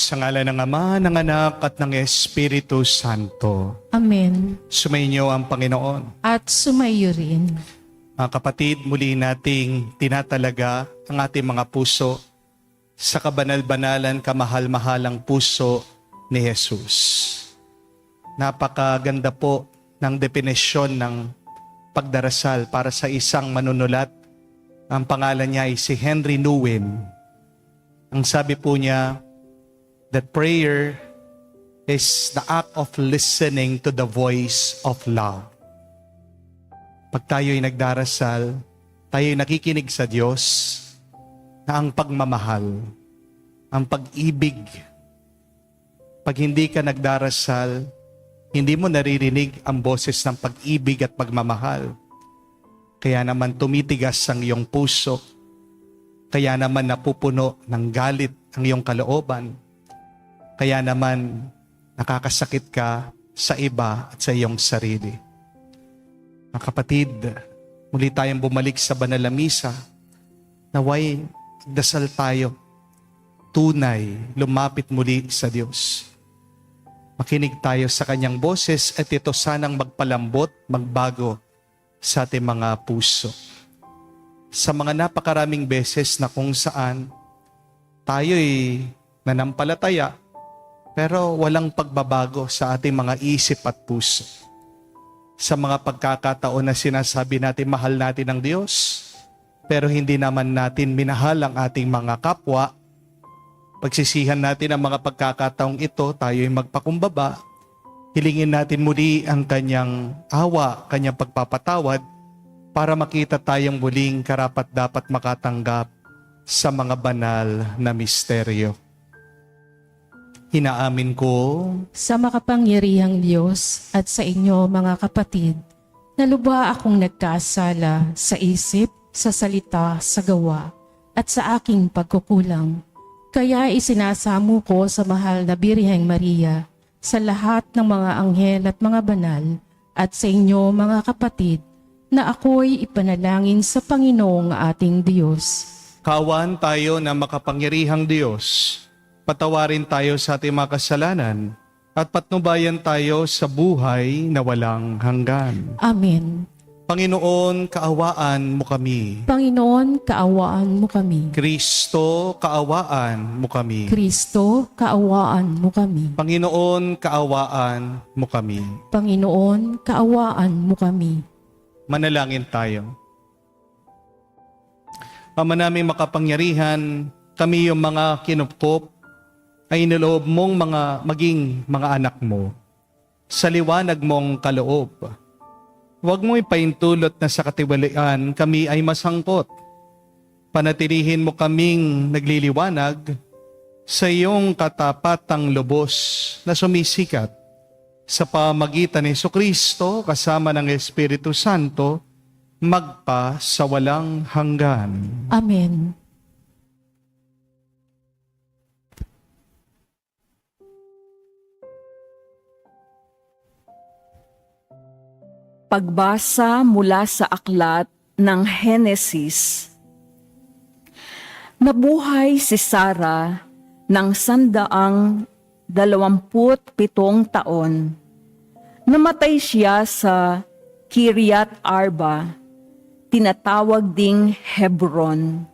Sa ngalan ng Ama, ng Anak, at ng Espiritu Santo. Amen. Sumainyo ang Panginoon. At sumayo rin. Mga kapatid, muli nating tinatalaga ang ating mga puso sa kabanal-banalan, kamahal-mahalang puso ni Jesus. Napakaganda po ng definisyon ng pagdarasal para sa isang manunulat. Ang pangalan niya ay si Henry Nouwen. Ang sabi po niya, that prayer is the act of listening to the voice of love. Pag tayo'y nagdarasal, tayo'y nakikinig sa Diyos na ang pagmamahal, ang pag-ibig. Pag hindi ka nagdarasal, hindi mo naririnig ang boses ng pag-ibig at pagmamahal. Kaya naman tumitigas ang iyong puso. Kaya naman napupuno ng galit ang iyong kalooban. Kaya naman nakakasakit ka sa iba at sa iyong sarili. Mga kapatid, muli tayong bumalik sa banal na misa. Naway, dasal tayo. Tunay, lumapit muli sa Diyos. Makinig tayo sa Kanyang boses at ito sanang magpalambot, magbago sa ating mga puso. Sa mga napakaraming beses na kung saan tayo'y nanampalataya, pero walang pagbabago sa ating mga isip at puso. Sa mga pagkakataon na sinasabi natin mahal natin ang Diyos, pero hindi naman natin minahal ang ating mga kapwa, pagsisihan natin ang mga pagkakataong ito, tayo'y magpakumbaba, hilingin natin muli ang Kanyang awa, Kanyang pagpapatawad, para makita tayong muling karapat-dapat makatanggap sa mga banal na misteryo. Inaamin ko Sa makapangyarihang Diyos at sa inyo mga kapatid, na lubha akong nagkasala sa isip, sa salita, sa gawa, at sa aking pagkukulang. Kaya isinasamo ko sa mahal na Birheng Maria, sa lahat ng mga anghel at mga banal, at sa inyo mga kapatid, na ako'y ipanalangin sa Panginoong ating Diyos. kawan tayo na makapangyarihang Diyos. Patawarin tayo sa ating mga kasalanan at patnubayan tayo sa buhay na walang hanggan. Amen. Panginoon, kaawaan mo kami. Panginoon, kaawaan mo kami. Kristo, kaawaan mo kami. Kristo, kaawaan mo kami. Panginoon, kaawaan mo kami. Panginoon, kaawaan mo kami. Manalangin tayo. Ama naming makapangyarihan, kami yung mga kinupkop ay niloob mong maging mga anak mo sa liwanag mong kaloob. Huwag mo ipaintulot na sa katiwalian kami ay masangkot. Panatilihin mo kaming nagliliwanag sa iyong katapatang lubos na sumisikat sa pamagitan ni Jesucristo kasama ng Espiritu Santo magpa sa walang hanggan. Amen. Pagbasa mula sa aklat ng Henesis. Nabuhay si Sara ng 127 taon. Namatay siya sa Kiryat Arba, tinatawag ding Hebron,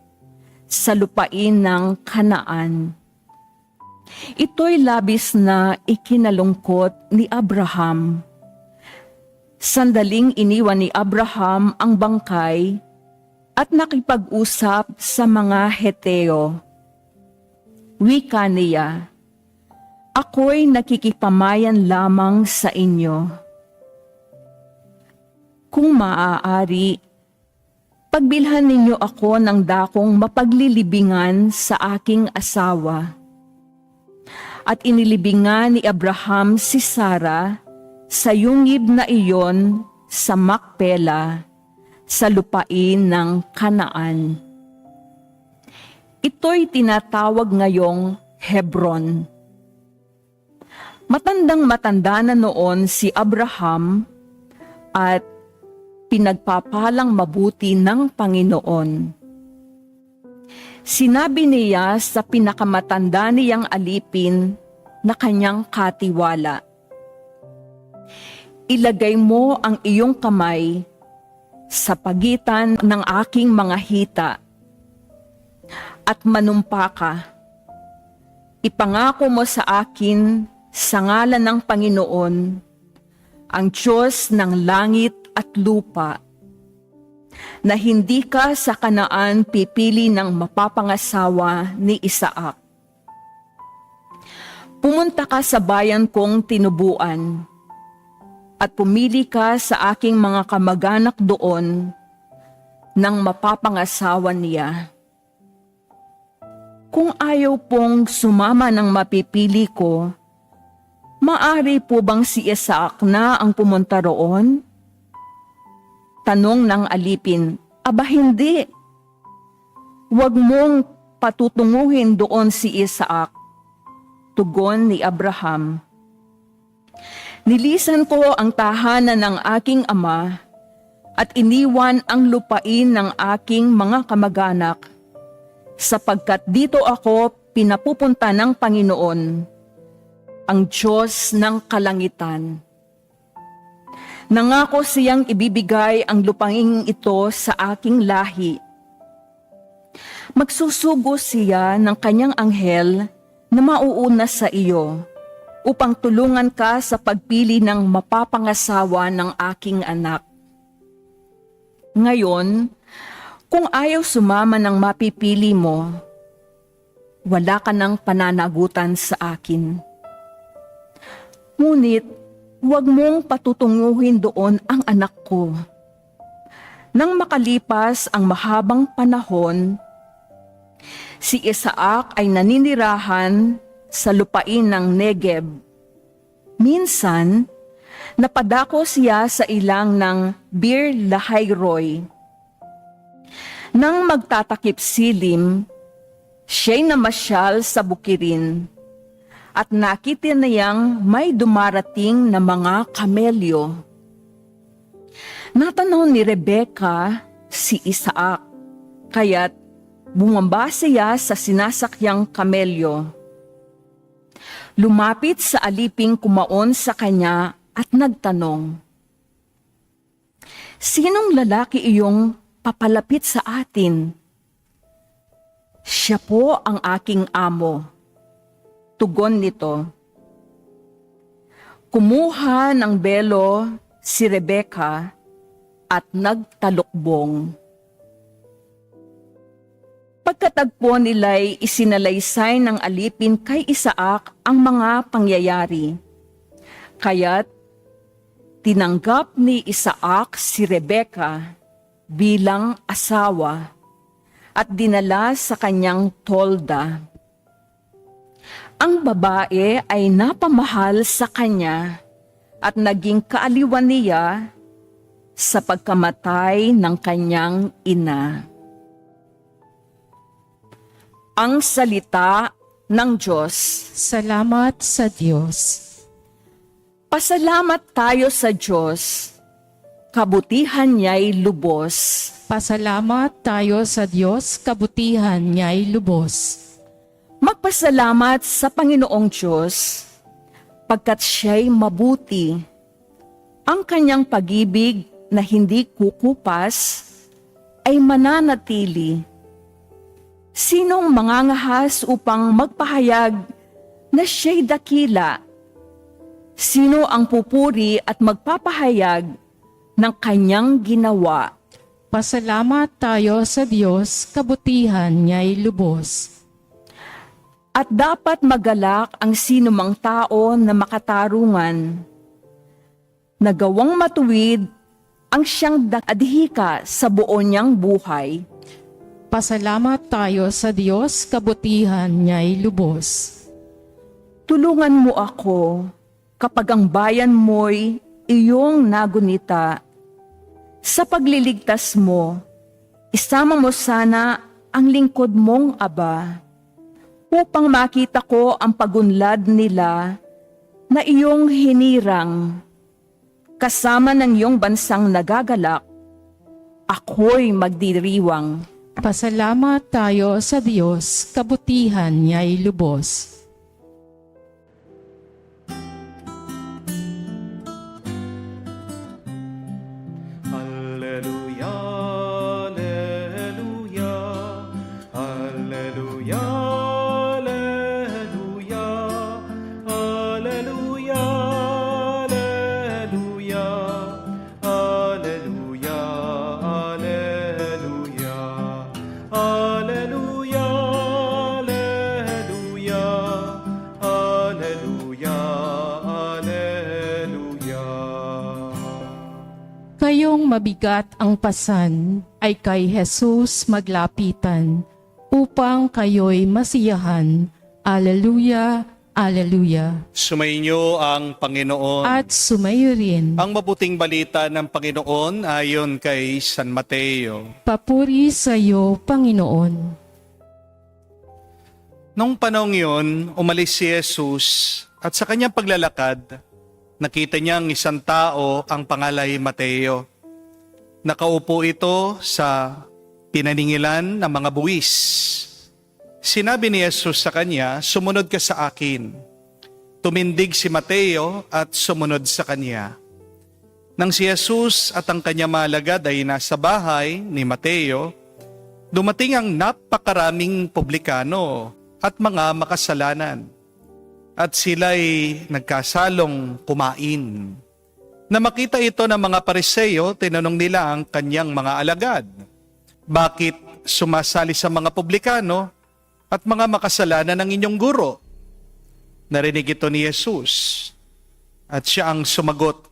sa lupain ng Kanaan. Ito'y labis na ikinalungkot ni Abraham. Sandaling iniwan ni Abraham ang bangkay at nakipag-usap sa mga Heteo. Wika niya, ako'y nakikipamayan lamang sa inyo. Kung maaari, pagbilhan ninyo ako ng dakong mapaglilibingan sa aking asawa. At inilibingan ni Abraham si Sara sa yungib na iyon sa Makpela, sa lupain ng Kanaan. Ito'y tinatawag ngayong Hebron. Matandang-matanda na noon si Abraham at pinagpapalang mabuti ng Panginoon. Sinabi niya sa pinakamatanda niyang alipin na kanyang katiwala, "Ilagay mo ang iyong kamay sa pagitan ng aking mga hita at manumpa ka. Ipangako mo sa akin sa ngalan ng Panginoon, ang Diyos ng langit at lupa, na hindi ka sa Kanaan pipili ng mapapangasawa ni Isaac. Pumunta ka sa bayan kong tinubuan at pumili ka sa aking mga kamag-anak doon ng mapapangasawa niya. Kung ayaw pong sumama ng mapipili ko, maari po bang si Isaac na ang pumunta roon?" Tanong ng alipin, "Aba hindi. Huwag mong patutunguhin doon si Isaac." Tugon ni Abraham, "Nilisan ko ang tahanan ng aking ama at iniwan ang lupain ng aking mga kamag-anak, sapagkat dito ako pinapupunta ng Panginoon, ang Diyos ng kalangitan. Nangako siyang ibibigay ang lupaing ito sa aking lahi. Magsusugo siya ng kanyang anghel na mauuna sa iyo upang tulungan ka sa pagpili ng mapapangasawa ng aking anak. Ngayon, kung ayaw sumama ng mapipili mo, wala ka ng pananagutan sa akin. Ngunit, huwag mong patutunguhin doon ang anak ko." Nang makalipas ang mahabang panahon, si Isaac ay naninirahan sa lupain ng Negev. Minsan, napadako siya sa ilang ng Bir Lahai-Roi. Nang magtatakip silim, siya'y namasyal sa bukirin at nakita niyang may dumarating na mga kamelyo. Natanaw ni Rebecca si Isaac, kaya't bumaba siya sa sinasakyang kamelyo. Lumapit sa aliping kumaon sa kanya at nagtanong, "Sinong lalaki iyong papalapit sa atin?" "Siya po ang aking amo." Tugon nito. Kumuha ng belo si Rebecca at nagtalukbong. Pagkatagpo nila'y isinalaysay ng alipin kay Isaac ang mga pangyayari. Kaya't tinanggap ni Isaac si Rebecca bilang asawa at dinala sa kanyang tolda. Ang babae ay napamahal sa kanya at naging kaaliwan niya sa pagkamatay ng kanyang ina. Ang salita ng Diyos. Salamat sa Diyos. Pasalamat tayo sa Diyos. Kabutihan niya'y lubos. Pasalamat tayo sa Diyos, kabutihan niya'y lubos. Magpasalamat sa Panginoong Diyos, pagkat siya'y mabuti. Ang kanyang pag-ibig na hindi kukupas ay mananatili. Sinong mangangahas upang magpahayag na siya'y dakila? Sino ang pupuri at magpapahayag ng kanyang ginawa? Pasalamat tayo sa Diyos, kabutihan niya'y lubos. At dapat magalak ang sinumang tao na makatarungan. Nagawang matuwid ang siyang adhika sa buo niyang buhay. Pasalamat tayo sa Diyos, kabutihan niya'y lubos. Tulungan mo ako kapag ang bayan mo'y iyong nagunita. Sa pagliligtas mo, isama mo sana ang lingkod mong Aba, upang makita ko ang pagunlad nila na iyong hinirang. Kasama ng iyong bansang nagagalak, ako'y magdiriwang. Pasalamat tayo sa Diyos, kabutihan niya'y lubos. Alleluia, alleluia, alleluia, alleluia, alleluia, alleluia, alleluia, alleluia, alleluia, alleluia, alleluia, alleluia. Kayong mabigat ang pasan ay kay Jesus maglapitan upang kayo'y masiyahan. Alleluia, alleluia. Sumainyo ang Panginoon. At sumayo rin. Ang mabuting balita ng Panginoon ayon kay San Mateo. Papuri sa iyo, Panginoon. Nung panahong yun, umalis si Jesus at sa kanyang paglalakad, nakita niyang isang tao ang pangalay Mateo. Nakaupo ito sa pinaningilan ng mga buwis. Sinabi ni Jesus sa kanya, sumunod ka sa akin. Tumindig si Mateo at sumunod sa kanya. Nang si Jesus at ang kanyang mga alagad ay nasa bahay ni Mateo, dumating ang napakaraming publikano at mga makasalanan. At sila'y nagkasalong kumain. Na makita ito ng mga Pariseo, tinanong nila ang kanyang mga alagad. Bakit sumasali sa mga publikano at mga makasalanan ng inyong guro? Narinig ito ni Jesus. At siya ang sumagot,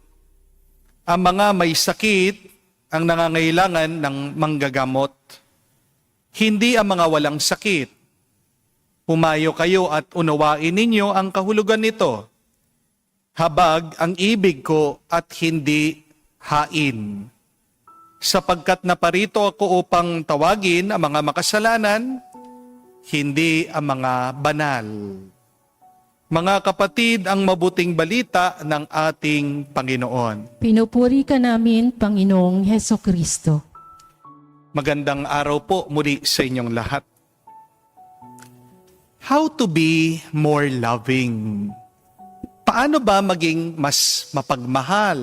ang mga may sakit ang nangangailangan ng manggagamot. Hindi ang mga walang sakit. Pumayo kayo at unawain ninyo ang kahulugan nito. Habag ang ibig ko at hindi hain. Sapagkat naparito ako upang tawagin ang mga makasalanan, hindi ang mga banal. Mga kapatid, ang mabuting balita ng ating Panginoon. Pinupuri ka namin, Panginoong Heso Kristo. Magandang araw po muli sa inyong lahat. How to be more loving? Paano ba maging mas mapagmahal?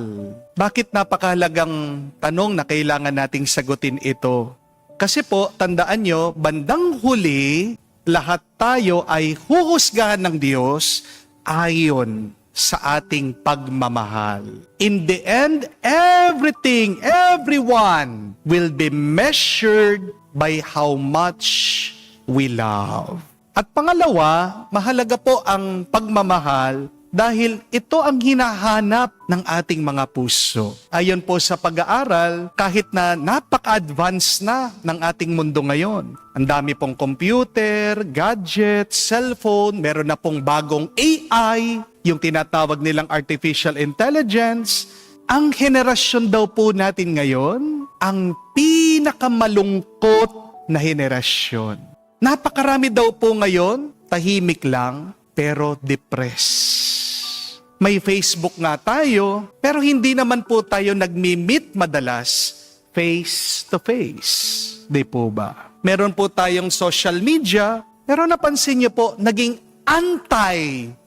Bakit napakahalagang tanong na kailangan nating sagutin ito? Kasi po, tandaan nyo, bandang huli, lahat tayo ay huhusgahan ng Diyos ayon sa ating pagmamahal. In the end, everything, everyone will be measured by how much we love. At pangalawa, mahalaga po ang pagmamahal dahil ito ang hinahanap ng ating mga puso. Ayon po sa pag-aaral, kahit na napaka-advance na ng ating mundo ngayon. Ang dami pong computer, gadget, cellphone, meron na pong bagong AI, yung tinatawag nilang artificial intelligence. Ang henerasyon daw po natin ngayon, ang pinakamalungkot na henerasyon. Napakarami daw po ngayon, tahimik lang, pero depressed. May Facebook nga tayo, pero hindi naman po tayo nagmi-meet madalas face to face. Di po ba? Meron po tayong social media, pero napansin niyo po, naging anti-social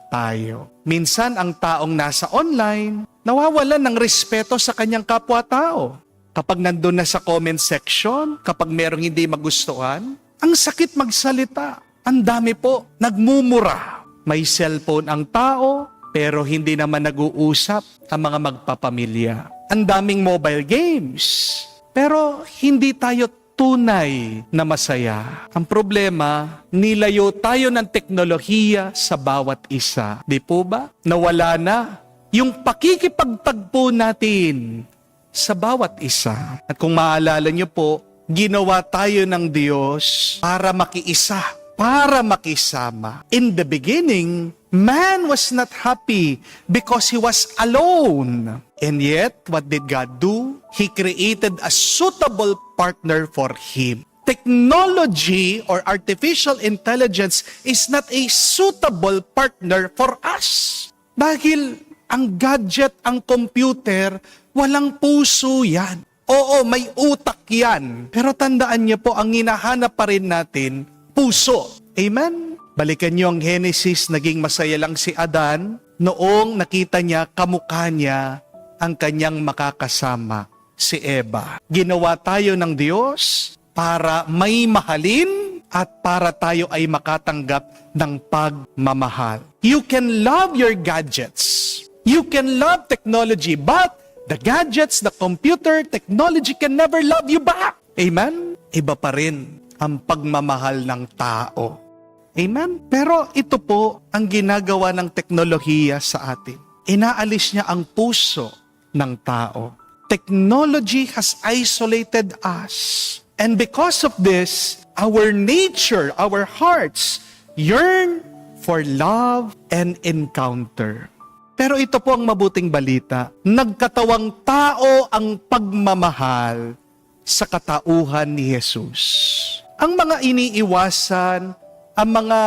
tayo. Minsan ang taong nasa online, nawawalan ng respeto sa kanyang kapwa-tao. Kapag nandun na sa comment section, kapag merong hindi magustuhan, ang sakit magsalita. Ang dami po, nagmumura. May cellphone ang tao, pero hindi naman nag-uusap ang mga magpapamilya. Ang daming mobile games, pero hindi tayo tunay na masaya. Ang problema, nilayo tayo ng teknolohiya sa bawat isa. Di po ba? Nawala na yung pakikipagtagpo natin sa bawat isa. At kung maalala nyo po, ginawa tayo ng Diyos para makiisa, para makisama. In the beginning, man was not happy because he was alone. And yet, what did God do? He created a suitable partner for him. Technology or artificial intelligence is not a suitable partner for us. Dahil ang gadget, ang computer, walang puso yan. Oo, may utak yan. Pero tandaan niyo po, ang hinahanap pa rin natin, puso. Amen? Balikan niyo ang Genesis, naging masaya lang si Adan noong nakita niya, kamukha niya ang kanyang makakasama, si Eva. Ginawa tayo ng Diyos para may mahalin at para tayo ay makatanggap ng pagmamahal. You can love your gadgets. You can love technology, but the gadgets, the computer, technology can never love you back. Amen? Iba pa rin ang pagmamahal ng tao. Amen? Pero ito po ang ginagawa ng teknolohiya sa atin. Inaalis niya ang puso ng tao. Technology has isolated us. And because of this, our nature, our hearts yearn for love and encounter. Pero ito po ang mabuting balita. Nagkatawang tao ang pagmamahal sa katauhan ni Jesus. Ang mga iniiwasan, ang mga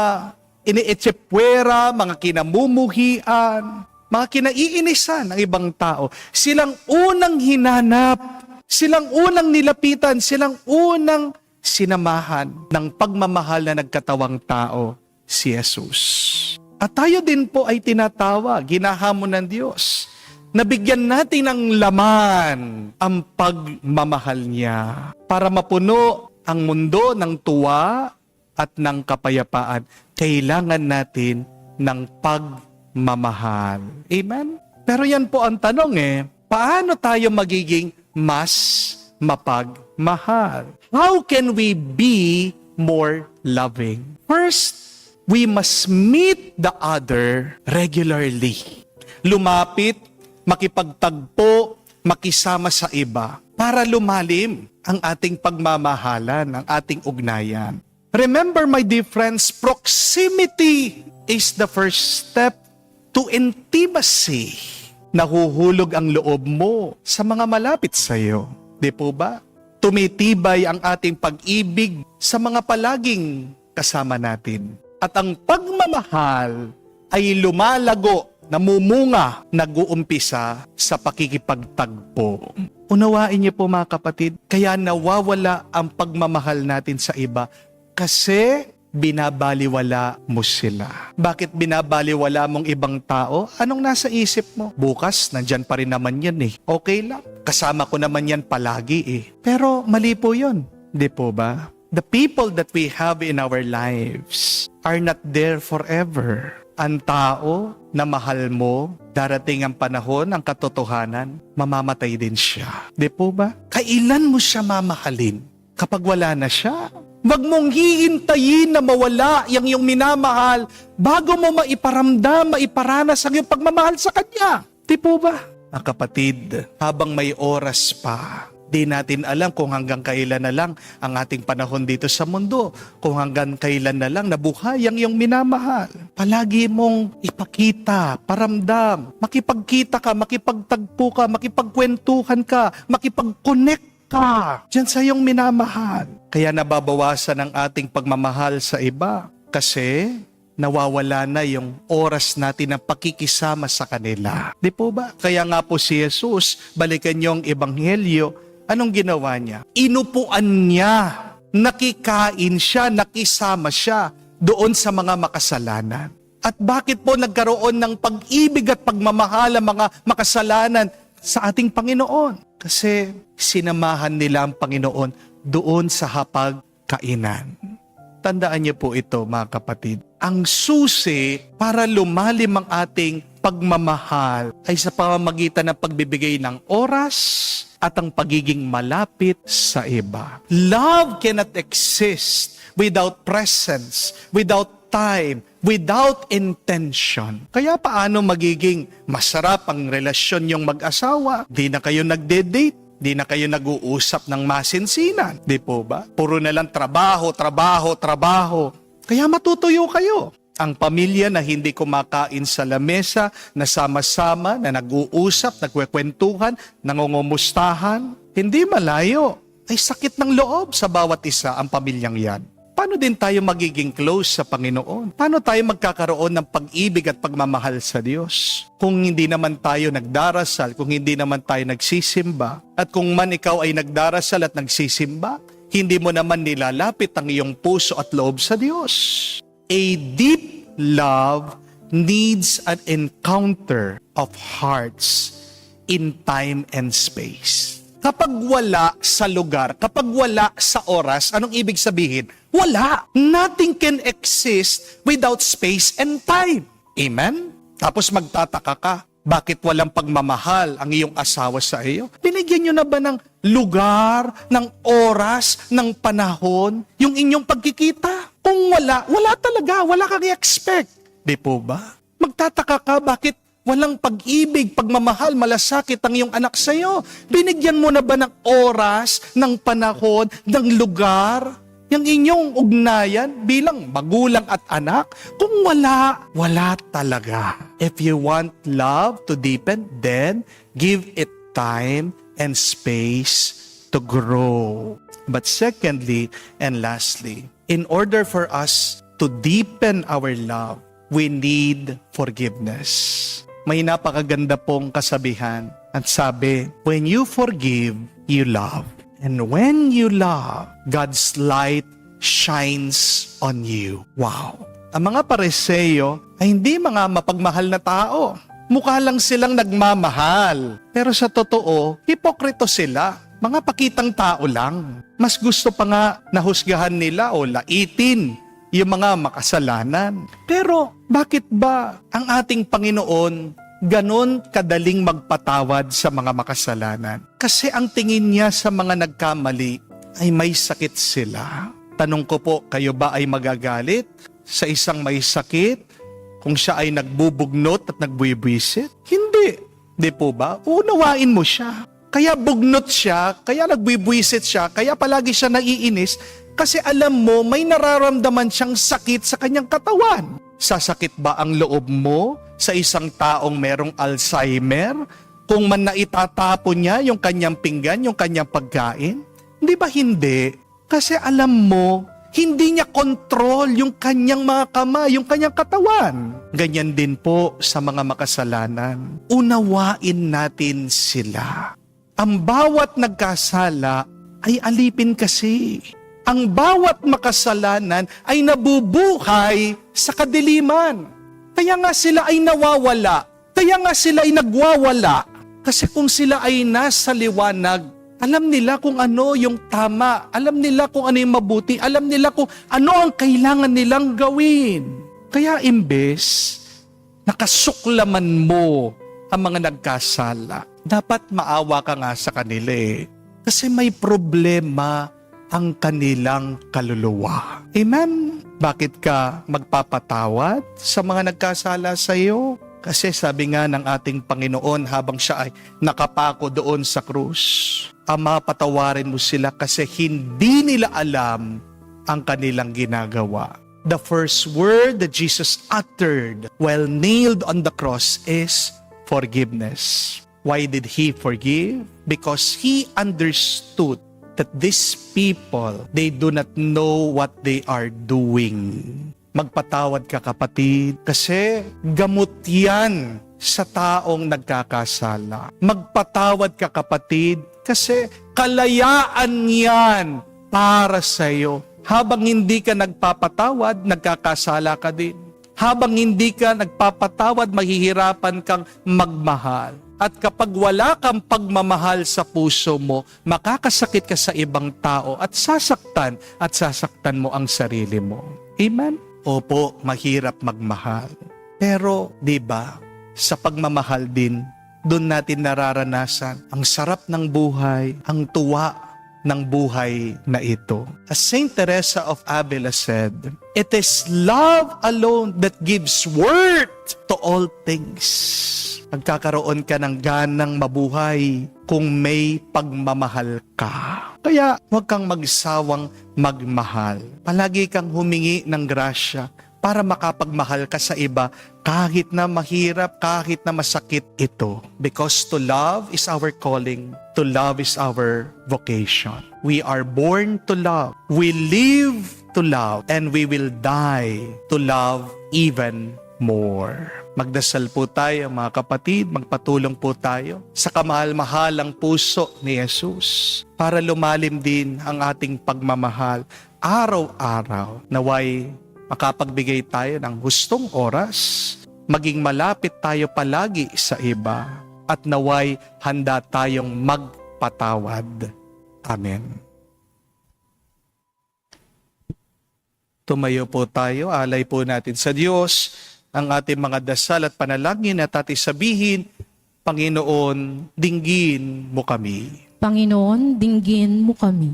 inietsepwera, mga kinamumuhian, mga kinaiinisan ng ibang tao, silang unang hinanap, silang unang nilapitan, silang unang sinamahan ng pagmamahal na nagkatawang tao, si Jesus. At tayo din po ay tinatawag, ginahamon ng Diyos, na bigyan natin ng laman ang pagmamahal niya para mapuno ang mundo ng tuwa at ng kapayapaan. Kailangan natin ng pagmamahal. Amen? Pero yan po ang tanong paano tayo magiging mas mapagmahal? How can we be more loving? First, we must meet the other regularly. Lumapit, makipagtagpo, makisama sa iba para lumalim ang ating pagmamahalan, ang ating ugnayan. Remember, my dear friends, proximity is the first step to intimacy. Nahuhulog ang loob mo sa mga malapit sa iyo. Di po ba? Tumitibay ang ating pag-ibig sa mga palaging kasama natin. At ang pagmamahal ay lumalago, namumunga, nag-uumpisa sa pakikipagtagpo. Unawain niyo po mga kapatid, kaya nawawala ang pagmamahal natin sa iba kasi binabaliwala mo sila. Bakit binabaliwala mong ibang tao? Anong nasa isip mo? Bukas, nandyan pa rin naman yan Okay lang. Kasama ko naman yan palagi Pero mali po yun. Di po ba? The people that we have in our lives are not there forever. Ang tao na mahal mo, darating ang panahon, ang katotohanan, mamamatay din siya. Di po ba? Kailan mo siya mamahalin? Kapag wala na siya. Wag mong hihintayin na mawala yung iyong minamahal bago mo maiparamdam, maiparanas ang iyong pagmamahal sa Kanya. Di po ba? Mga kapatid, habang may oras pa, di natin alam kung hanggang kailan na lang ang ating panahon dito sa mundo, kung hanggang kailan na lang nabuhay ang iyong minamahal. Palagi mong ipakita, paramdam, makipagkita ka, makipagtagpo ka, makipagkwentuhan ka, makipag-connect ka diyan sa iyong minamahal. Kaya nababawasan ang ating pagmamahal sa iba kasi nawawala na yung oras natin ng pakikisama sa kanila. Di po ba? Kaya nga po si Jesus, balikan niyo ang ebanghelyo, anong ginawa niya? Inupuan niya, nakikain siya, nakisama siya doon sa mga makasalanan. At bakit po nagkaroon ng pag-ibig at pagmamahal ang mga makasalanan sa ating Panginoon? Kasi sinamahan nila ang Panginoon doon sa hapagkainan. Tandaan niyo po ito mga kapatid. Ang susi para lumalim ang ating pagmamahal ay sa pamamagitan ng pagbibigay ng oras at ang pagiging malapit sa iba. Love cannot exist without presence, without time, without intention. Kaya paano magiging masarap ang relasyon yung mag-asawa? Di na kayo nagde-date. Di na kayo nag-uusap ng masinsinan. Di po ba? Puro na lang trabaho, trabaho, trabaho. Kaya matutuyo kayo. Ang pamilya na hindi kumakain sa lamesa, na sama-sama, na nag-uusap, nagkwekwentuhan, nangungumustahan, hindi malayo. Ay sakit ng loob sa bawat isa ang pamilyang yan. paano din tayo magiging close sa Panginoon? Paano tayo magkakaroon ng pag-ibig at pagmamahal sa Diyos? Kung hindi naman tayo nagdarasal, kung hindi naman tayo nagsisimba, at kung man ikaw ay nagdarasal at nagsisimba, hindi mo naman nilalapit ang iyong puso at loob sa Diyos. A deep love needs an encounter of hearts in time and space. Kapag wala sa lugar, kapag wala sa oras, anong ibig sabihin? Wala. Nothing can exist without space and time. Amen? Tapos magtataka ka, bakit walang pagmamahal ang iyong asawa sa iyo? Binigyan nyo na ba ng lugar, ng oras, ng panahon, yung inyong pagkikita? Kung wala, wala talaga. Wala kang i-expect. Di po ba? Magtataka ka, bakit walang pag-ibig, pagmamahal, malasakit ang iyong anak sa iyo? Binigyan mo na ba ng oras, ng panahon, ng lugar, yung inyong ugnayan bilang magulang at anak? Kung wala, wala talaga. If you want love to deepen, then give it time and space to grow. But secondly and lastly, in order for us to deepen our love, we need forgiveness. May napakaganda pong kasabihan at sabi, when you forgive, you love. And when you love, God's light shines on you. Wow! Ang mga Pariseo ay hindi mga mapagmahal na tao. Mukha lang silang nagmamahal. Pero sa totoo, hipokrito sila. Mga pakitang tao lang. Mas gusto pa nga nahusgahan nila o laitin yung mga makasalanan. Pero bakit ba ang ating Panginoon ganon kadaling magpatawad sa mga makasalanan? Kasi ang tingin niya sa mga nagkamali ay may sakit sila. Tanong ko po, kayo ba ay magagalit sa isang may sakit kung siya ay nagbubugnot at nagbuibwisit? Hindi. Di po ba? Unawain mo siya. Kaya bugnot siya, kaya nagbuibwisit siya, kaya palagi siya naiinis, kasi alam mo, may nararamdaman siyang sakit sa kanyang katawan. Sasakit ba ang loob mo sa isang taong merong Alzheimer? Kung man na itatapon niya yung kanyang pinggan, yung kanyang pagkain? Di ba hindi? Kasi alam mo, hindi niya kontrol yung kanyang mga kamay, yung kanyang katawan. Ganyan din po sa mga makasalanan. Unawain natin sila. Ang bawat nagkasala ay alipin kasi. Ang bawat makasalanan ay nabubuhay sa kadiliman. Kaya nga sila ay nawawala. Kaya nga sila ay nagwawala. Kasi kung sila ay nasa liwanag, alam nila kung ano yung tama. Alam nila kung ano yung mabuti. Alam nila kung ano ang kailangan nilang gawin. Kaya imbes, nakasuklaman mo ang mga nagkasala. Dapat maawa ka nga sa kanila eh. Kasi may problema ang kanilang kaluluwa. Amen? Bakit ka magpapatawad sa mga nagkasala sa iyo? Kasi sabi nga ng ating Panginoon habang siya ay nakapako doon sa krus, Ama, patawarin mo sila kasi hindi nila alam ang kanilang ginagawa. The first word that Jesus uttered while nailed on the cross is forgiveness. Why did He forgive? Because He understood that these people, they do not know what they are doing. Magpatawad ka, kapatid, kasi gamot yan sa taong nagkakasala. Magpatawad ka, kapatid, kasi kalayaan yan para sa iyo. Habang hindi ka nagpapatawad, nagkakasala ka din. Habang hindi ka nagpapatawad, mahihirapan kang magmahal. At kapag wala kang pagmamahal sa puso mo, makakasakit ka sa ibang tao at sasaktan mo ang sarili mo. Amen? Opo, mahirap magmahal. Pero, di ba, sa pagmamahal din, doon natin nararanasan ang sarap ng buhay, ang tuwa ng buhay na ito. As Saint Teresa of Avila said, it is love alone that gives worth to all things. Magkakaroon ka ng ganang mabuhay kung may pagmamahal ka. Kaya huwag kang magsawang magmahal. Palagi kang humingi ng grasya para makapagmahal ka sa iba kahit na mahirap, kahit na masakit ito. Because to love is our calling. To love is our vocation. We are born to love. We live to love and we will die to love even more. Magdasal po tayo mga kapatid, magpatulong po tayo sa kamahal-mahalang puso ni Jesus para lumalim din ang ating pagmamahal araw-araw. Naway makapagbigay tayo ng hustong oras, maging malapit tayo palagi sa iba, at naway handa tayong magpatawad. Amen. Tumayo po tayo, alay po natin sa Diyos ang ating mga dasal at panalangin at ating sabihin, Panginoon, dinggin mo kami. Panginoon, dinggin mo kami.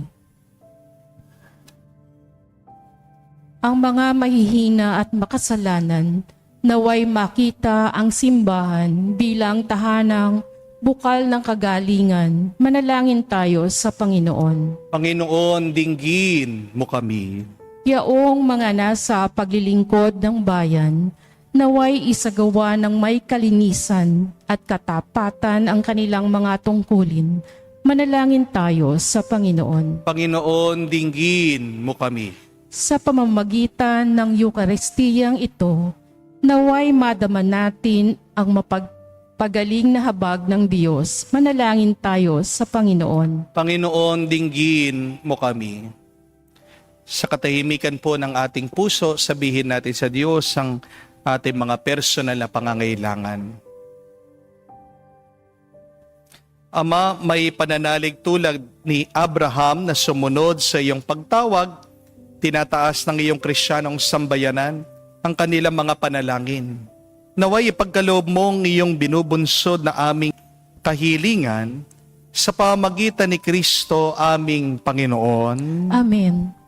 Ang mga mahihina at makasalanan, naway makita ang simbahan bilang tahanang bukal ng kagalingan. Manalangin tayo sa Panginoon. Panginoon, dinggin mo kami. Yaong mga nasa paglilingkod ng bayan, naway isagawa ng may kalinisan at katapatan ang kanilang mga tungkulin. Manalangin tayo sa Panginoon. Panginoon, dinggin mo kami. Sa pamamagitan ng Eukaristiyang ito, naway madama natin ang mapagpagaling na habag ng Diyos. Manalangin tayo sa Panginoon. Panginoon, dinggin mo kami. Sa katahimikan po ng ating puso, sabihin natin sa Diyos ang ating mga personal na pangangailangan. Ama, may pananalig tulad ni Abraham na sumunod sa iyong pagtawag, tinataas ng iyong Kristiyanong sambayanan ang kanilang mga panalangin. Naway ipagkaloob mong iyong binubunsod na aming kahilingan sa pamamagitan ni Kristo aming Panginoon. Amen.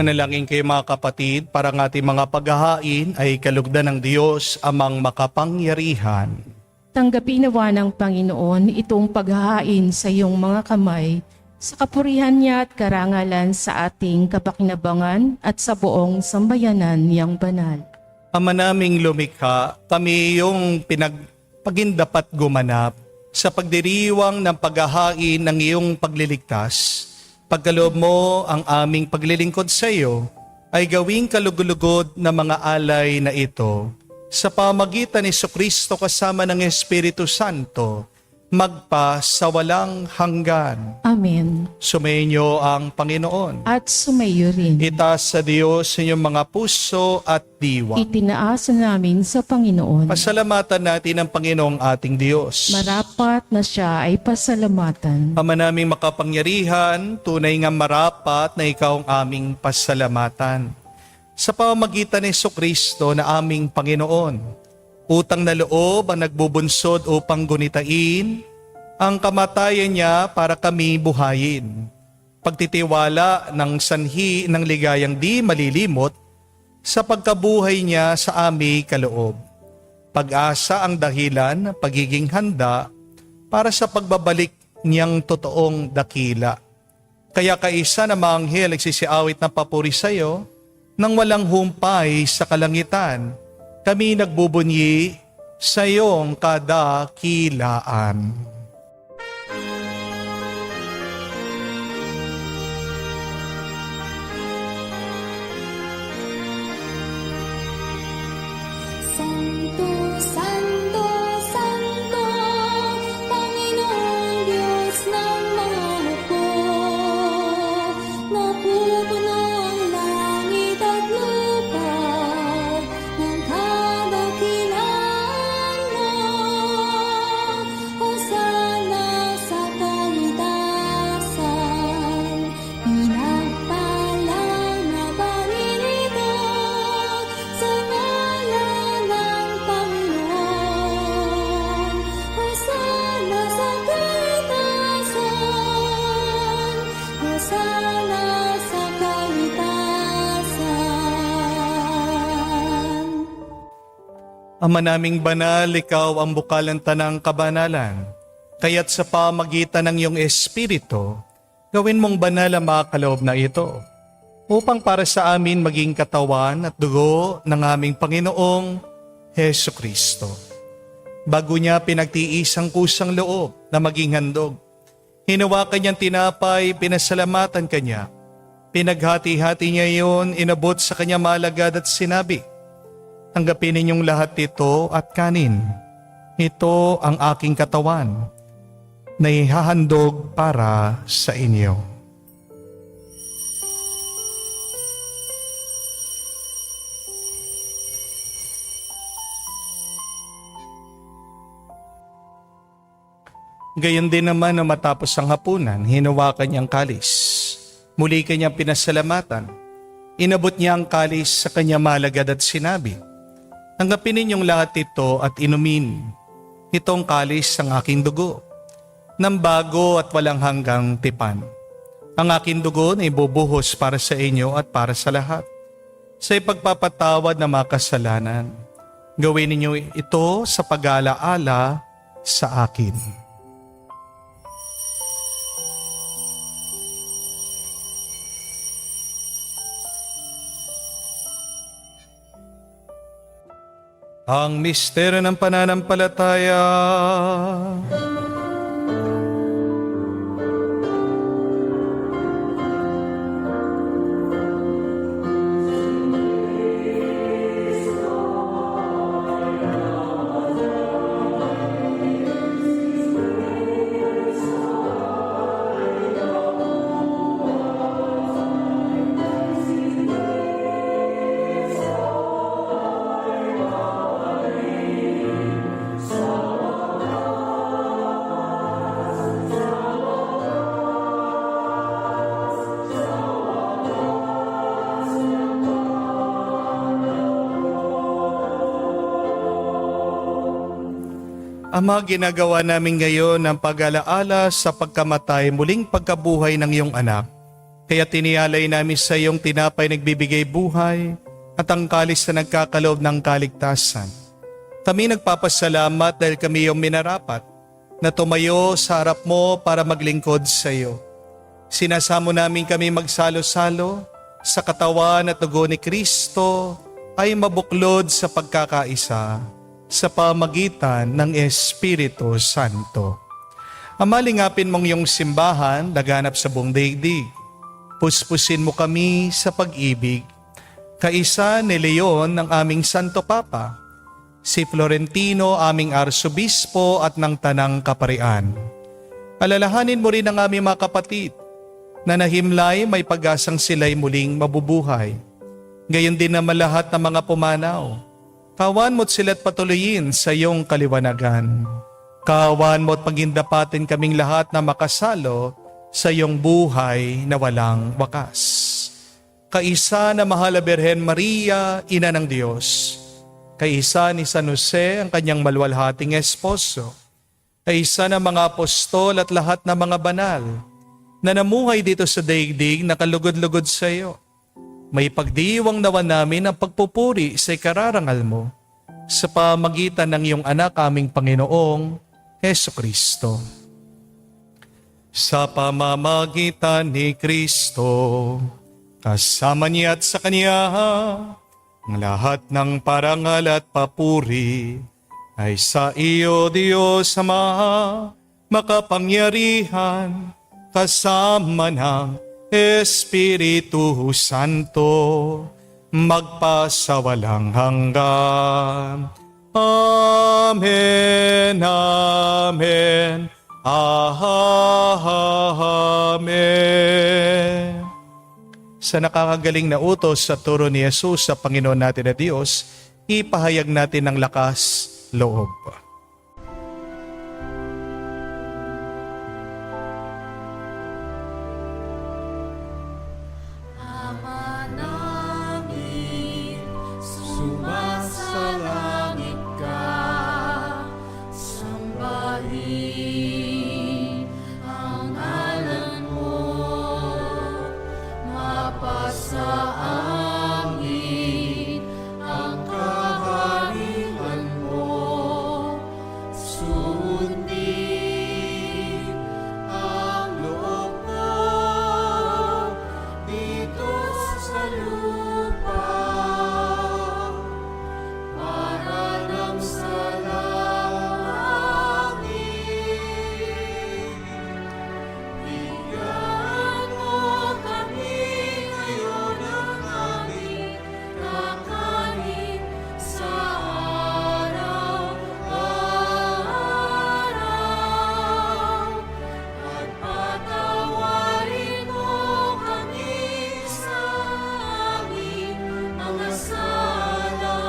Manalangin kayo mga kapatid para ang ating mga paghahain ay kalugdan ng Diyos amang makapangyarihan. Tanggapin nawa ng Panginoon itong paghahain sa iyong mga kamay, sa kapurihan niya at karangalan sa ating kapakinabangan at sa buong sambayanan niyang banal. Ama naming lumikha, kami yung pagindapat gumanap sa pagdiriwang ng paghahain ng iyong pagliligtas. Pagkaloob mo ang aming paglilingkod sa iyo, ay gawing kalugulugod na mga alay na ito. Sa pamagitan ni Jesucristo kasama ng Espiritu Santo, magpa sa walang hanggan. Amen. Sumainyo ang Panginoon. At sumayo rin. Itaas sa Diyos inyong mga puso at diwa. Itinaas namin sa Panginoon. Pasalamatan natin ang Panginoong ating Diyos. Marapat na siya ay pasalamatan. Ama naming makapangyarihan, tunay nga marapat na ikaw ang aming pasalamatan. Sa pamamagitan ni Jesucristo na aming Panginoon, utang na loob ang nagbubunsod upang gunitain ang kamatayan niya para kami buhayin. Pagtitiwala ng sanhi ng ligayang di malilimot sa pagkabuhay niya sa aming kaloob. Pag-asa ang dahilan, pagiging handa para sa pagbabalik niyang totoong dakila. Kaya kaisa na mga anghel nagsisiawit ng papuri sa iyo, nang walang humpay sa kalangitan, kami nagbubunyi sa iyong kadakilaan. Santo, Santo, Santo, Panginoong Diyos ng mga hukbo. Napupuno ang langit at lupa ng kadakilaan mo. Hosana sa kaitasan, pinagpalang na paririto sa ngalan ng Panginoon. Hosana sa kaitasan, Hosana sa kaitasan. Ama naming banal, ikaw ang bukal ng tanang kabanalan. Kaya't sa pamagitan ng iyong Espiritu, gawin mong banal ang mga kaloob na ito, upang para sa amin maging katawan at dugo ng aming Panginoong Hesu Kristo. Bago niya pinagtiis ang kusang loob na maging handog, hinawakan niyang tinapay, pinasalamatan kanya. Pinaghati-hati niya iyon, inabot sa kanya malagad at sinabi, "Tanggapin ninyong lahat ito at kanin. Ito ang aking katawan na ihahandog para sa inyo." Gayon din naman na matapos ang hapunan, hinawakan niyang kalis. Muli kanyang pinasalamatan. Inabot niya ang kalis sa kanya malagad at sinabi, "Tanggapin ninyong lahat ito at inumin. Itong kalis ang aking dugo, ng bago at walang hanggang tipan. Ang aking dugo na ibubuhos para sa inyo at para sa lahat, sa ipagpapatawad ng mga kasalanan. Gawin ninyo ito sa pag-aalaala sa akin." Ang misteryo ng pananampalataya. Ama, ginagawa namin ngayon ang pag-alaala sa pagkamatay muling pagkabuhay ng iyong anak. Kaya tinialay namin sa iyong tinapay nagbibigay buhay at ang kalis na nagkakaloob ng kaligtasan. Kami nagpapasalamat dahil kami iyong minarapat na tumayo sa harap mo para maglingkod sa iyo. Sinasamo namin kami magsalo-salo sa katawan at dugo ni Kristo ay mabuklod sa pagkakaisa sa pamagitan ng Espiritu Santo. Ama, lingapin mong iyong simbahan laganap sa buong daigdig. Puspusin mo kami sa pag-ibig. Kaisa ni Leon ng aming Santo Papa, si Florentino aming Arsobispo at ng Tanang Kaparian. Alalahanin mo rin ang aming mga kapatid na nahimlay may pag-asang sila'y muling mabubuhay. Gayon din naman lahat ng mga pumanaw. Kawan mo't sila't patuloyin sa iyong kaliwanagan. Kawan mo't pagindapatin kaming lahat na makasalo sa iyong buhay na walang wakas. Kaisa na mahal na Birhen Maria, Ina ng Diyos. Kaisa ni San Jose, ang kanyang maluwalhating esposo. Kaisa ng mga apostol at lahat ng mga banal na namuhay dito sa daigdig na kalugod-lugod sa iyo. May pagdiwang nawa namin ang pagpupuri sa ikararangal mo sa pamagitan ng iyong anak aming Panginoong Hesu Kristo. sa pamamagitan ni Kristo. Kasama niya at sa Kanya, ang lahat ng parangal at papuri ay sa iyo, Diyos Ama, makapangyarihan, kasama ng Espiritu Santo, magpasawalang hanggan. Amen, amen, amen. Sa nakakagaling na utos sa turo ni Jesus sa Panginoon natin na Diyos, ipahayag natin ng lakas loob. Ama namin, sumasalangit ka, sambahin ang ngalan mo, mapasa amin ang kaharian mo, sundin ang loob mo dito sa lupa para nang sa langit. Bigyan mo kami ngayon ng aming kakanin sa araw-araw. At patawarin mo kami sa aming mga sala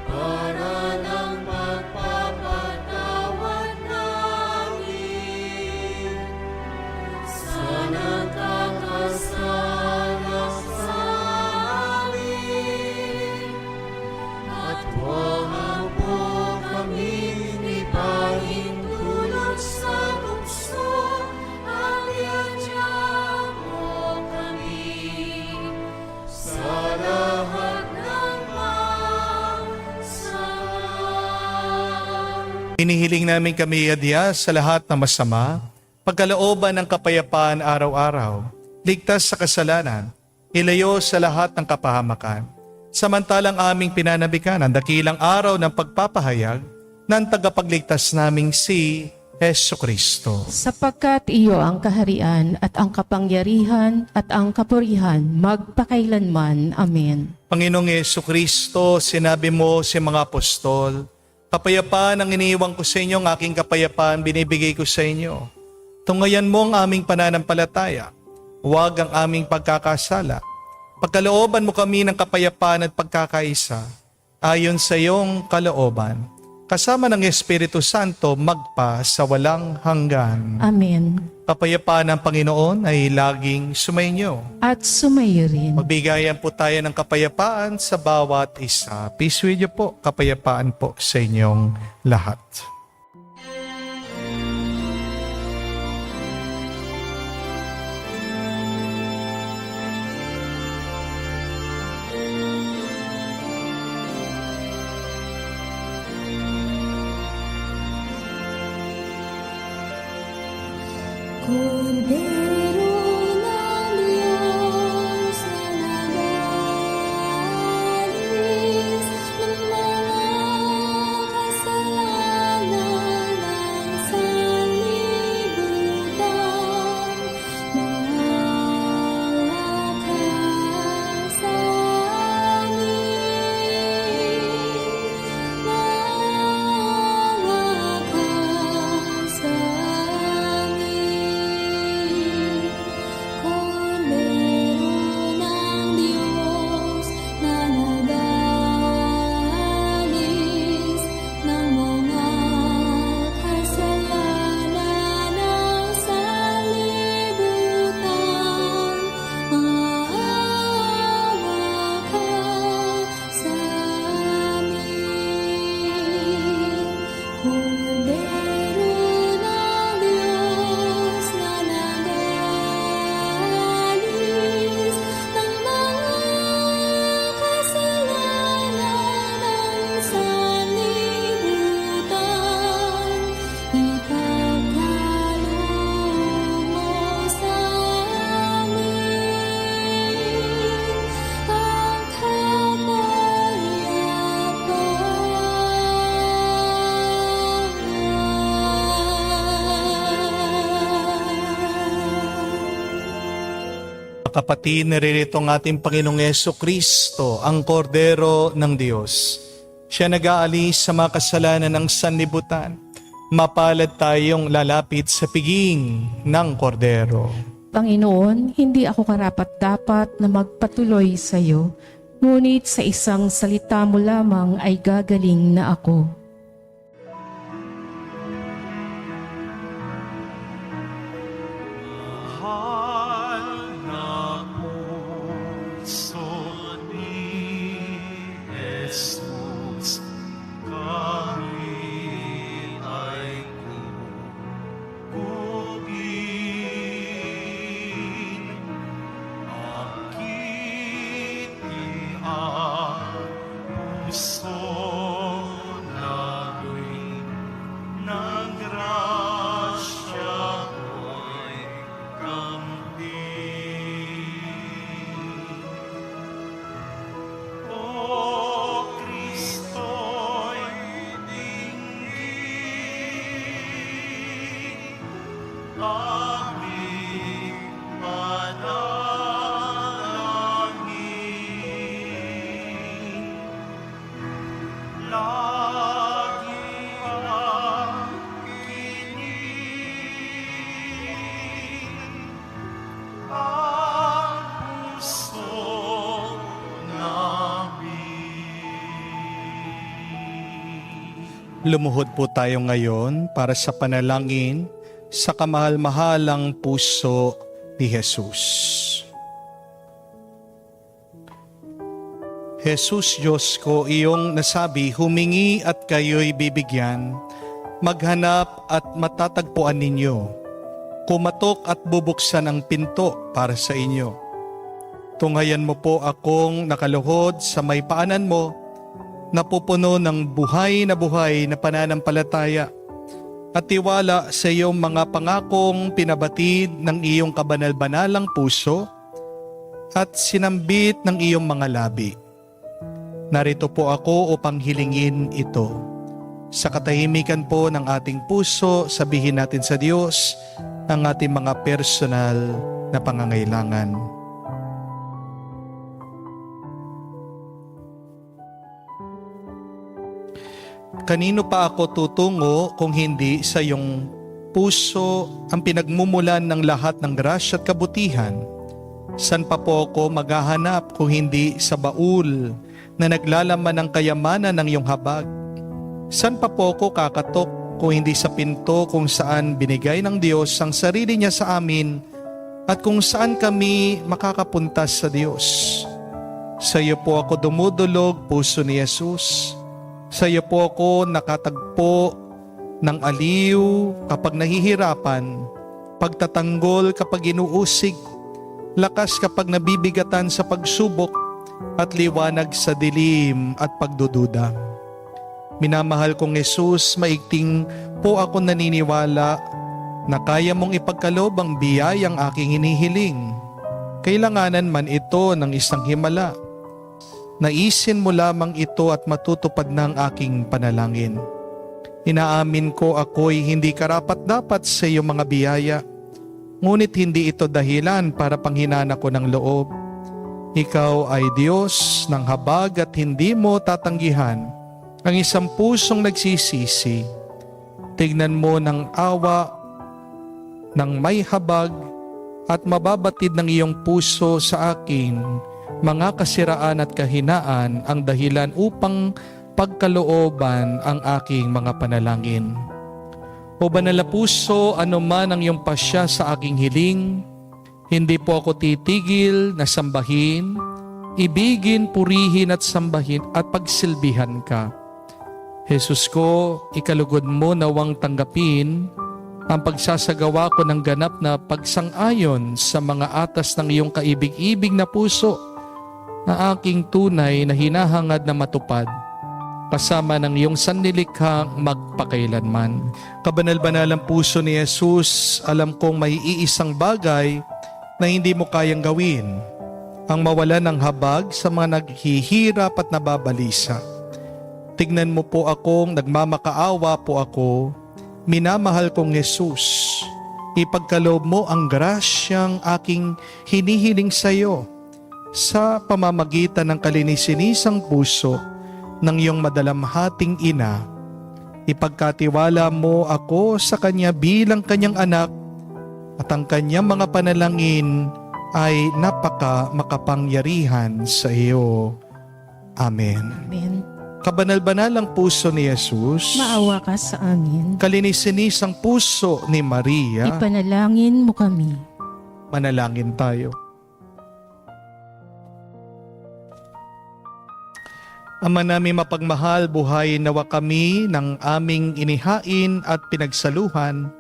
para ng pagpapatawad namin sa nagkakasala sa amin. At huwag mo kami ipahintulot sa bukso, at iadya mo kami sa lahat ng masama. Inihiling namin kami adya sa lahat ng masama, pagkalooban ng kapayapaan araw-araw, ligtas sa kasalanan, ilayo sa lahat ng kapahamakan. Samantalang aming pinanabikan ang dakilang araw ng pagpapahayag ng tagapagligtas naming si Hesus Kristo. Sapagkat iyo ang kaharian at ang kapangyarihan at ang kapurihan magpakailanman. Amen. Panginoong Hesus Kristo, sinabi mo sa mga apostol, kapayapaan ang iniiwan ko sa inyo, ang aking kapayapaan binibigay ko sa inyo. Tungayan mo ang aming pananampalataya, huwag ang aming pagkakasala. Pagkalooban mo kami ng kapayapaan at pagkakaisa, ayon sa iyong kalooban, kasama ng Espiritu Santo magpa sa walang hanggan. Amen. Kapayapaan ng Panginoon ay laging sumainyo. At sumayo rin. Magbigayan po tayo ng kapayapaan sa bawat isa. Peace with you po, kapayapaan po sa inyong lahat. Kordero ng Diyos na nagalis ng mga kasalanan, Mga kapatid, naririto ang ating Panginoong Kristo, ang kordero ng Diyos. Siya nag-aalis sa mga kasalanan ng sanlibutan. Mapalad tayong lalapit sa piging ng kordero. Panginoon, hindi ako karapat-dapat na magpatuloy sa iyo, ngunit sa isang salita mo lamang ay gagaling na ako. Lumuhod po tayo ngayon para sa panalangin sa kamahal-mahalang puso ni Jesus. Jesus, Diyos ko, iyong nasabi, humingi at kayo'y bibigyan, maghanap at matatagpuan ninyo, kumatok at bubuksan ang pinto para sa inyo. Tunghayan mo po akong nakaluhod sa may paanan mo, napupuno ng buhay na pananampalataya at tiwala sa iyong mga pangakong pinabatid ng iyong kabanal-banalang puso at sinambit ng iyong mga labi. Narito po ako upang hilingin ito. Sa katahimikan po ng ating puso, sabihin natin sa Diyos ang ating mga personal na pangangailangan. Kanino pa ako tutungo kung hindi sa iyong puso ang pinagmumulan ng lahat ng grasya at kabutihan? San pa po ako maghahanap kung hindi sa baul na naglalaman ng kayamanan ng iyong habag? San pa po ako kakatok kung hindi sa pinto kung saan binigay ng Diyos ang sarili niya sa amin at kung saan kami makakapunta sa Diyos? Sa iyo po ako dumudulog, puso ni Jesus. Sa iyo po ako nakatagpo ng aliw kapag nahihirapan, pagtatanggol kapag inuusig, lakas kapag nabibigatan sa pagsubok, at liwanag sa dilim at pagdududa. Minamahal kong Jesus, maigting po ako naniniwala na kaya mong ipagkaloob ang biyayang aking hinihiling. Kailanganan man ito ng isang himala. Naisin mo lamang ito at matutupad ng aking panalangin. Inaamin ko ako'y hindi karapat-dapat sa iyong mga biyaya, ngunit hindi ito dahilan para panghinana ko ng loob. Ikaw ay Diyos ng habag at hindi mo tatanggihan ang isang pusong nagsisisi. Tignan mo ng awa ng may habag at mababatid ng iyong puso sa akin mga kasiraan at kahinaan ang dahilan upang pagkalooban ang aking mga panalangin. O banal na puso, ano man ang iyong pasya sa aking hiling, hindi po ako titigil na sambahin, ibigin, purihin at sambahin at pagsilbihan ka. Jesus ko, ikalugod mo nawang tanggapin ang pagsasagawa ko ng ganap na pagsang-ayon sa mga atas ng iyong kaibig-ibig na puso na aking tunay na hinahangad na matupad kasama ng iyong sanlilikhang magpakailanman. Kabanal-banalang puso ni Jesus, alam kong may iisang bagay na hindi mo kayang gawin, ang mawala ng habag sa mga naghihirap at nababalisa. Tignan mo po akong nagmamakaawa po ako, minamahal kong Jesus. ipagkaloob mo ang grasyang aking hinihiling sa iyo sa pamamagitan ng kalinisin-isang puso ng iyong madalamhating ina. Ipagkatiwala mo ako sa kanya bilang kanyang anak at ang kanyang mga panalangin ay napaka makapangyarihan sa iyo. Amen. Amen. Kabanal-banalang puso ni Jesus, Maawa ka sa amin. kalinisin-isang puso ni Maria, Ipanalangin mo kami. manalangin tayo. Ama namin mapagmahal, buhay nawa kami ng aming inihain at pinagsaluhan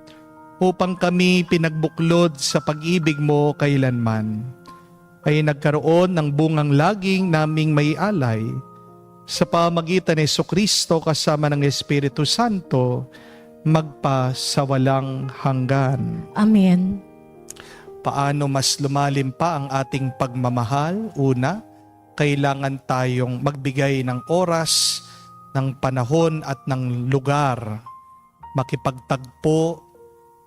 upang kami pinagbuklod sa pag-ibig mo kailanman ay nagkaroon ng bungang laging naming may alay sa pamagitan ni Jesucristo kasama ng Espiritu Santo magpa sa walang hanggan. Amen. Paano mas lumalim pa ang ating pagmamahal? Una, kailangan tayong magbigay ng oras, ng panahon at ng lugar, makipagtagpo,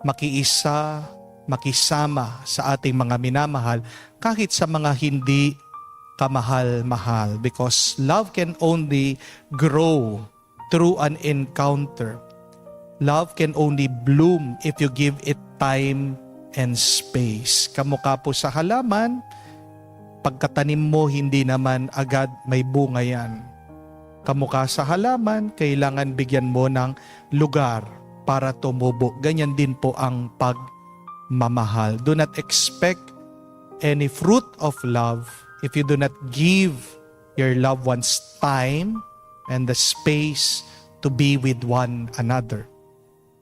makiisa, makisama sa ating mga minamahal kahit sa mga hindi kamahal-mahal, because love can only grow through an encounter. Love can only bloom if you give it time and space. Kamukha po sa halaman, pagkatanim mo, hindi naman agad may bunga yan. Kamukha sa halaman, kailangan bigyan mo ng lugar para tumubo. Ganyan din po ang pagmamahal. Do not expect any fruit of love if you do not give your loved ones time and the space to be with one another.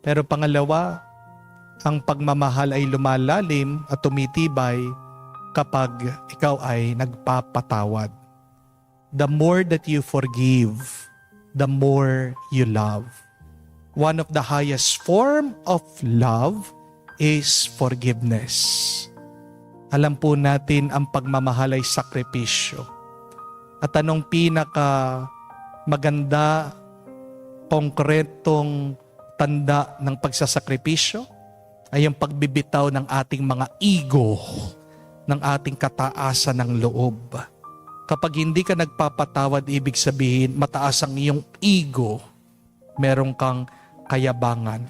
Pero pangalawa, ang pagmamahal ay lumalalim at tumitibay kapag ikaw ay nagpapatawad. The more that you forgive, the more you love. One of the highest form of love is forgiveness. Alam po natin ang pagmamahal ay sakripisyo. At anong pinaka maganda, konkretong tanda ng pagsasakripisyo ay yung pagbibitaw ng ating mga ego, ng ating kataasan ng loob. Kapag hindi ka nagpapatawad, ibig sabihin mataas ang iyong ego, meron kang kayabangan.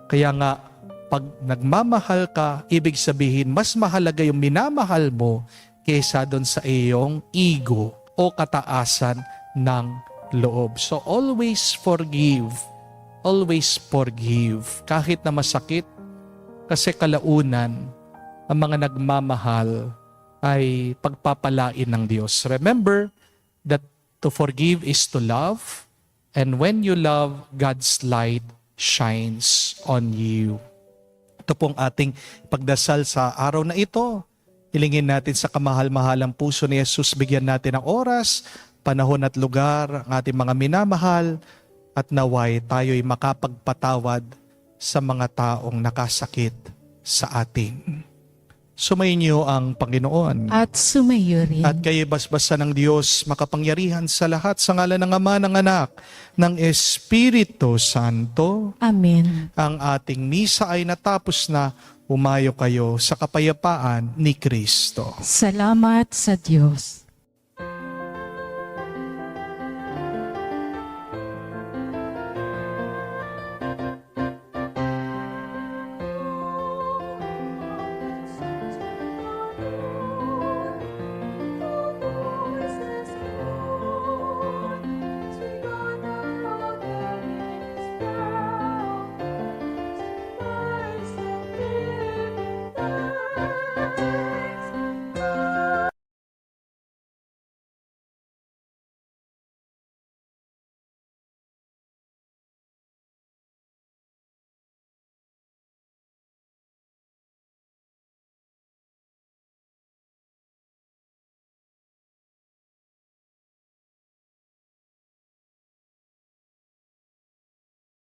Kaya nga, pag nagmamahal ka, ibig sabihin mas mahalaga yung minamahal mo kaysa doon sa iyong ego o kataasan ng loob. So always forgive. Always forgive. Kahit na masakit, kasi kalaunan, ang mga nagmamahal ay pagpapalain ng Diyos. Remember that to forgive is to love, and when you love, God's light shines on you. Ito pong ating pagdasal sa araw na ito. Hilingin natin sa kamahal-mahalang puso ni Jesus, bigyan natin ng oras, panahon at lugar ang ating mga minamahal, at naway tayo'y makapagpatawad sa mga taong nakasakit sa atin. Sumayin ang Panginoon. At sumayo rin. At kayo basbasan ng Diyos, makapangyarihan sa lahat, sa ngalan ng Ama, ng Anak, ng Espiritu Santo. Amen. Ang ating misa ay natapos na. Umayo kayo sa kapayapaan ni Kristo. Salamat sa Diyos.